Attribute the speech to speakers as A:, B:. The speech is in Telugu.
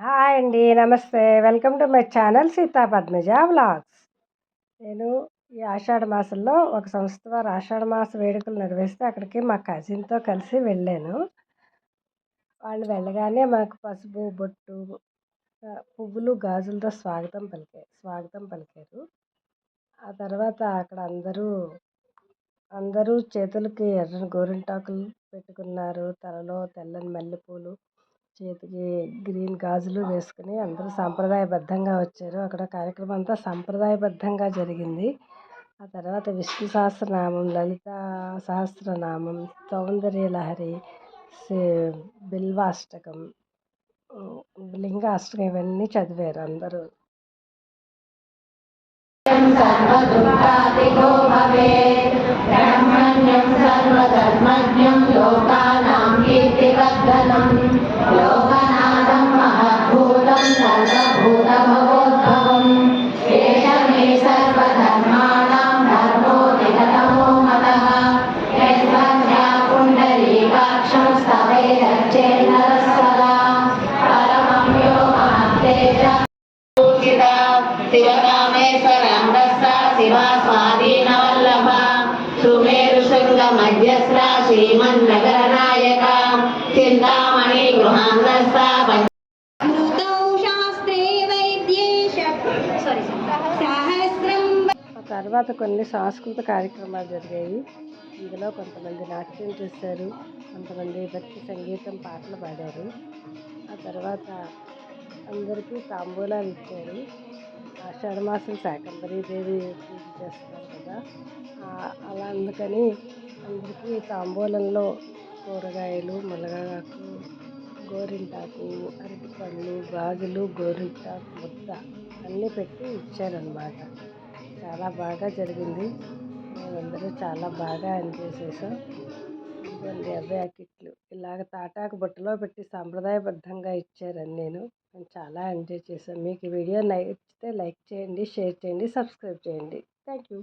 A: హాయ్ అండి. నమస్తే. Welcome to my channel Sita Padmaja vlogs. నేను ఈ ఆషాఢ మాసంలో ఒక సంస్థ వారు ఆషాఢ మాస వేడుకలు నిర్వహిస్తే అక్కడికి మా కజిన్‌తో కలిసి వెళ్ళాను. వాళ్ళు వెళ్ళగానే మాకు పసుపు, బొట్టు, పువ్వులు, గాజులతో స్వాగతం పలికారు. ఆ తర్వాత అక్కడ అందరూ చేతులకి ఎర్రని గోరింటాకులు పెట్టుకున్నారు. తలలో తెల్లని మల్లెపూలు, చేతికి గ్రీన్ గాజులు వేసుకుని అందరూ సాంప్రదాయబద్ధంగా వచ్చారు. అక్కడ కార్యక్రమం అంతా సాంప్రదాయబద్ధంగా జరిగింది. ఆ తర్వాత విష్ణు సహస్రనామం, లలితా సహస్రనామం, సౌందర్య లహరి, బిల్వాష్టకం, లింగాష్టకం ఇవన్నీ చదివారు అందరూ.
B: सर्वदुर्गादिको भवेत् ब्रह्मण्यं सर्वधर्मज्ञं लोकानां कीर्तिवर्धनं लोकनाथं महद्भूतं सर्वभूतभवोद्भवम् एष मे सर्वधर्माणां धर्मो निगतमो मतः यद्वन्द्या पुण्डरीकाक्षं स्तवैरर्चेन्नरः सदा परमं यो महत्तेजः शिवा स्वाधीनवल्लभ सुमेरुशृङ्गमध्यस्थ श्रीमन्नगरनायक चिन्तामणि गृहाङ्गस्थ
A: ఆ తర్వాత కొన్ని సాంస్కృతిక కార్యక్రమాలు జరిగాయి. ఇందులో కొంతమంది నాట్యం చేశారు, కొంతమంది భక్తి సంగీతం పాటలు పాడారు. ఆ తర్వాత అందరికీ తాంబూలాలు ఇచ్చారు. ఆషాఢ మాసం శాకంబరీదేవి పూజ చేస్తారు కదా, అలా అందుకని అందరికీ తాంబూలంలో కూరగాయలు, మునగాకు, గోరింటాకు, అరటిపళ్ళు, గాజులు, గోరింటాకు ముద్ద అన్నీ పెట్టి ఇచ్చారన్నమాట. చాలా బాగా జరిగింది. మేమందరూ చాలా బాగా ఎంజాయ్ చేసాం. ఇదిగోండి అవే కిట్లు ఇలాగ తాటాకు బుట్టలో పెట్టి సాంప్రదాయబద్ధంగా ఇచ్చారని నేను చాలా ఎంజాయ్ చేశాను. మీకు ఈ వీడియో నచ్చితే లైక్ చేయండి, షేర్ చేయండి, సబ్స్క్రైబ్ చేయండి. Thank you.